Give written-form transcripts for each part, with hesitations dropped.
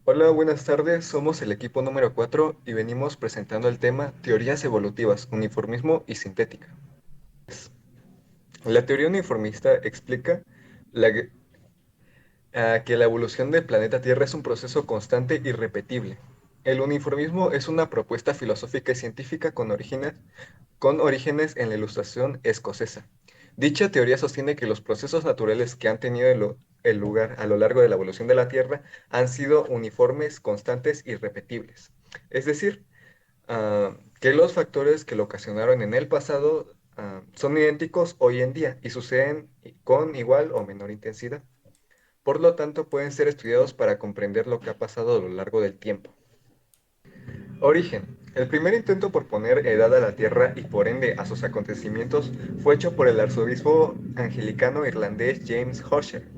Hola, buenas tardes. Somos el equipo número 4 y venimos presentando el tema Teorías evolutivas, uniformismo y sintética. La teoría uniformista explica la- que la evolución del planeta Tierra es un proceso constante y repetible. El uniformismo es una propuesta filosófica y científica con orígenes en la Ilustración escocesa. Dicha teoría sostiene que los procesos naturales que han tenido el lugar a lo largo de la evolución de la Tierra han sido uniformes, constantes y repetibles. Es decir, que los factores que lo ocasionaron en el pasado son idénticos hoy en día y suceden con igual o menor intensidad. Por lo tanto, pueden ser estudiados para comprender lo que ha pasado a lo largo del tiempo. Origen. El primer intento por poner edad a la Tierra y por ende a sus acontecimientos fue hecho por el arzobispo anglicano irlandés James Ussher.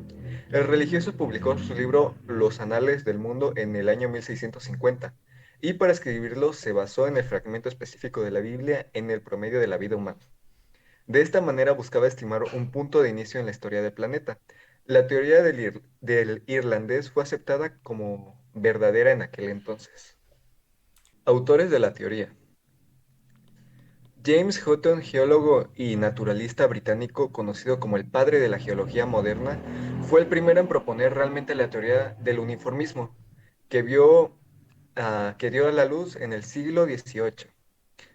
El religioso publicó su libro Los Anales del Mundo en el año 1650 y para escribirlo se basó en el fragmento específico de la Biblia en el promedio de la vida humana. De esta manera buscaba estimar un punto de inicio en la historia del planeta. La teoría del irlandés fue aceptada como verdadera en aquel entonces. Autores de la teoría. James Hutton, geólogo y naturalista británico conocido como el padre de la geología moderna, fue el primero en proponer realmente la teoría del uniformismo, que dio a la luz en el siglo XVIII.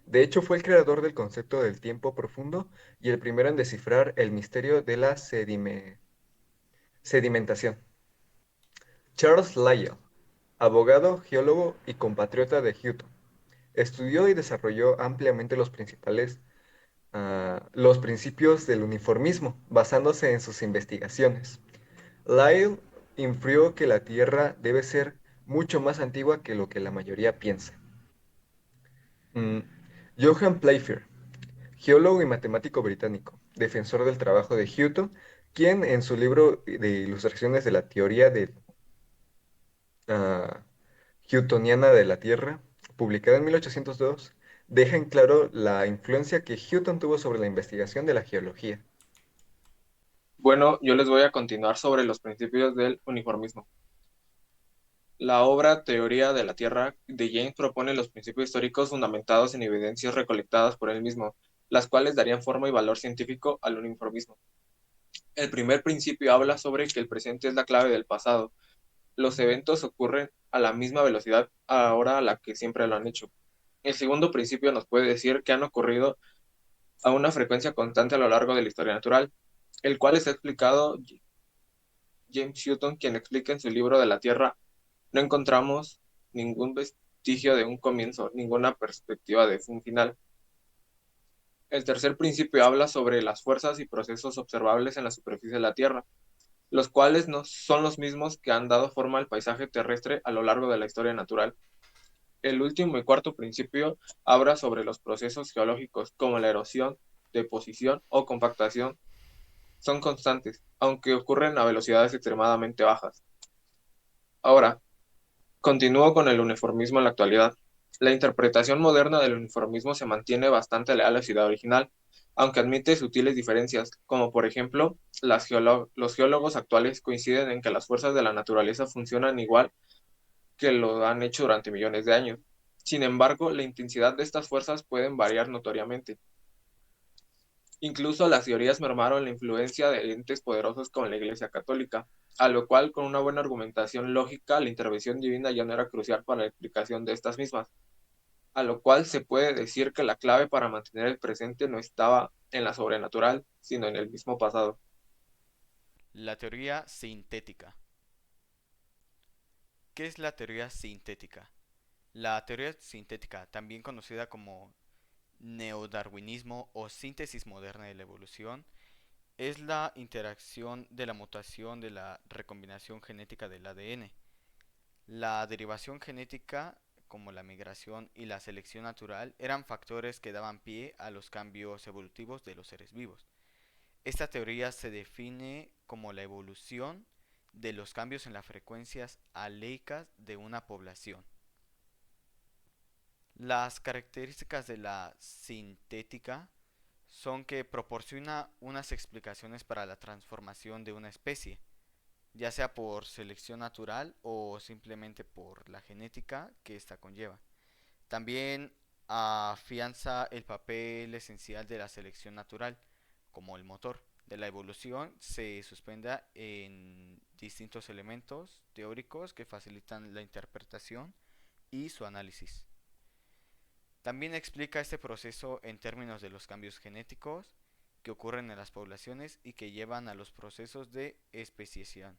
De hecho, fue el creador del concepto del tiempo profundo y el primero en descifrar el misterio de la sedimentación. Charles Lyell, abogado, geólogo y compatriota de Hutton, estudió y desarrolló ampliamente los principios del uniformismo, basándose en sus investigaciones. Lyell infirió que la Tierra debe ser mucho más antigua que lo que la mayoría piensa. Mm, Johann Playfair, geólogo y matemático británico, defensor del trabajo de Newton, quien en su libro de ilustraciones de la teoría ah, newtoniana de la Tierra, publicada en 1802, deja en claro la influencia que Newton tuvo sobre la investigación de la geología. Bueno, yo les voy a continuar sobre los principios del uniformismo. La obra Teoría de la Tierra de James propone los principios históricos fundamentados en evidencias recolectadas por él mismo, las cuales darían forma y valor científico al uniformismo. El primer principio habla sobre que el presente es la clave del pasado. Los eventos ocurren a la misma velocidad ahora a la que siempre lo han hecho. El segundo principio nos puede decir que han ocurrido a una frecuencia constante a lo largo de la historia natural, el cual está explicado James Hutton, quien explica en su libro de la Tierra. No encontramos ningún vestigio de un comienzo, ninguna perspectiva de un final. El tercer principio habla sobre las fuerzas y procesos observables en la superficie de la Tierra, los cuales no son los mismos que han dado forma al paisaje terrestre a lo largo de la historia natural. El último y cuarto principio habla sobre los procesos geológicos como la erosión, deposición o compactación. Son constantes, aunque ocurren a velocidades extremadamente bajas. Ahora, continúo con el uniformismo en la actualidad. La interpretación moderna del uniformismo se mantiene bastante leal a la ciudad original, aunque admite sutiles diferencias, como por ejemplo, los geólogos actuales coinciden en que las fuerzas de la naturaleza funcionan igual que lo han hecho durante millones de años. Sin embargo, la intensidad de estas fuerzas pueden variar notoriamente. Incluso las teorías mermaron la influencia de entes poderosos como la Iglesia Católica, a lo cual, con una buena argumentación lógica, la intervención divina ya no era crucial para la explicación de estas mismas, a lo cual se puede decir que la clave para mantener el presente no estaba en la sobrenatural, sino en el mismo pasado. La teoría sintética. ¿Qué es la teoría sintética? La teoría sintética, también conocida como neodarwinismo o síntesis moderna de la evolución, es la interacción de la mutación de la recombinación genética del ADN. La derivación genética, como la migración y la selección natural, eran factores que daban pie a los cambios evolutivos de los seres vivos. Esta teoría se define como la evolución de los cambios en las frecuencias aleicas de una población. Las características de la sintética son que proporciona unas explicaciones para la transformación de una especie. ya sea por selección natural o simplemente por la genética que ésta conlleva. También afianza el papel esencial de la selección natural, como el motor de la evolución se suspenda en distintos elementos teóricos que facilitan la interpretación y su análisis. También explica este proceso en términos de los cambios genéticos que ocurren en las poblaciones y que llevan a los procesos de especiación,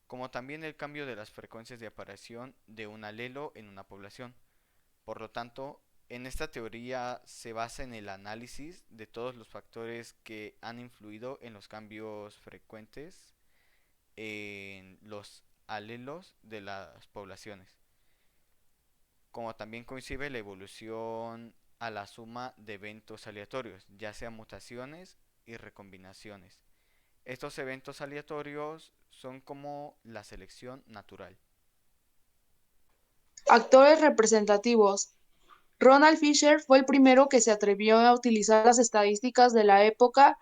como también el cambio de las frecuencias de aparición de un alelo en una población. Por lo tanto, en esta teoría se basa en el análisis de todos los factores que han influido en los cambios frecuentes en los alelos de las poblaciones, como también coincide la evolución a la suma de eventos aleatorios, ya sean mutaciones y recombinaciones. Estos eventos aleatorios son como la selección natural. Actores representativos. Ronald Fisher fue el primero que se atrevió a utilizar las estadísticas de la época.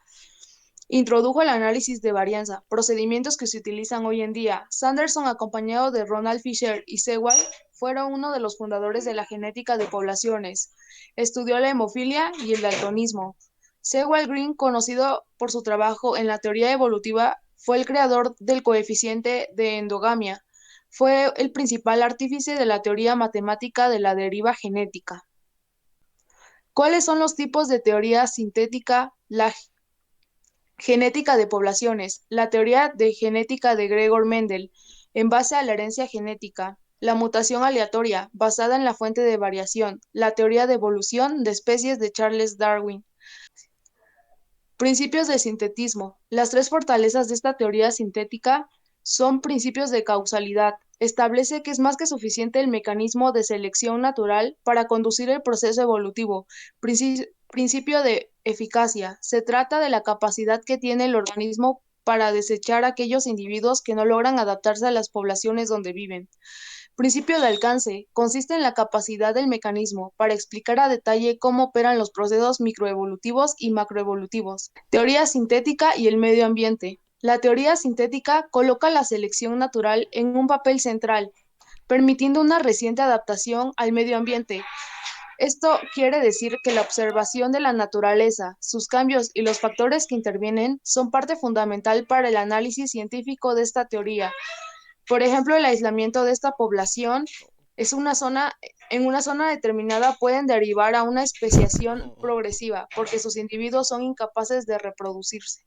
Introdujo el análisis de varianza, procedimientos que se utilizan hoy en día. Sanderson, acompañado de Ronald Fisher y Sewell, fueron uno de los fundadores de la genética de poblaciones. Estudió la hemofilia y el daltonismo. Sewell Green, conocido por su trabajo en la teoría evolutiva, fue el creador del coeficiente de endogamia. Fue el principal artífice de la teoría matemática de la deriva genética. ¿Cuáles son los tipos de teoría sintética? La genética de poblaciones, la teoría de genética de Gregor Mendel, en base a la herencia genética, la mutación aleatoria, basada en la fuente de variación, la teoría de evolución de especies de Charles Darwin. Principios de sintetismo. Las tres fortalezas de esta teoría sintética son principios de causalidad. Establece que es más que suficiente el mecanismo de selección natural para conducir el proceso evolutivo. Principio de eficacia. Se trata de la capacidad que tiene el organismo para desechar a aquellos individuos que no logran adaptarse a las poblaciones donde viven. Principio de alcance. Consiste en la capacidad del mecanismo para explicar a detalle cómo operan los procesos microevolutivos y macroevolutivos. Teoría sintética y el medio ambiente. La teoría sintética coloca la selección natural en un papel central, permitiendo una reciente adaptación al medio ambiente. Esto quiere decir que la observación de la naturaleza, sus cambios y los factores que intervienen son parte fundamental para el análisis científico de esta teoría. Por ejemplo, el aislamiento de esta población en una zona determinada pueden derivar a una especiación progresiva, porque sus individuos son incapaces de reproducirse.